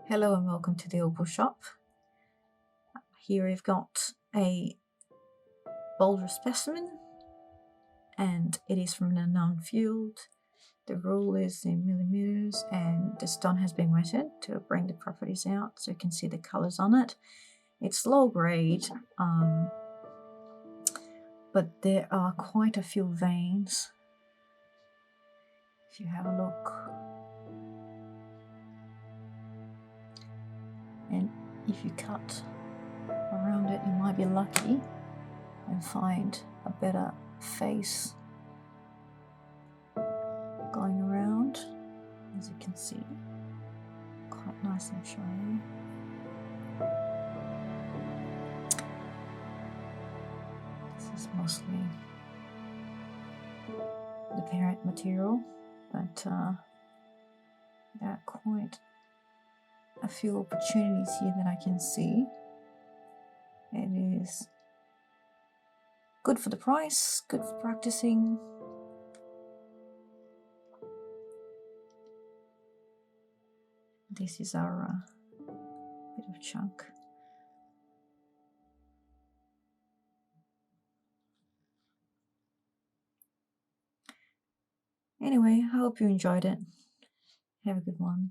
Hello and welcome to the Opal shop. Here we've got a Boulder specimen and it is from an unknown field. The rule is in millimeters and the stone has been wetted to bring the properties out so you can see the colors on it. It's low grade, but there are quite a few veins. If you have a look. And if you cut around it, you might be lucky and find a better face going around. As you can see, quite nice and shiny. This is mostly the parent material, but there are quite a few opportunities here that I can see. It is good for the price, good for practicing. This is our bit of chunk. Anyway, I hope you enjoyed it. Have a good one.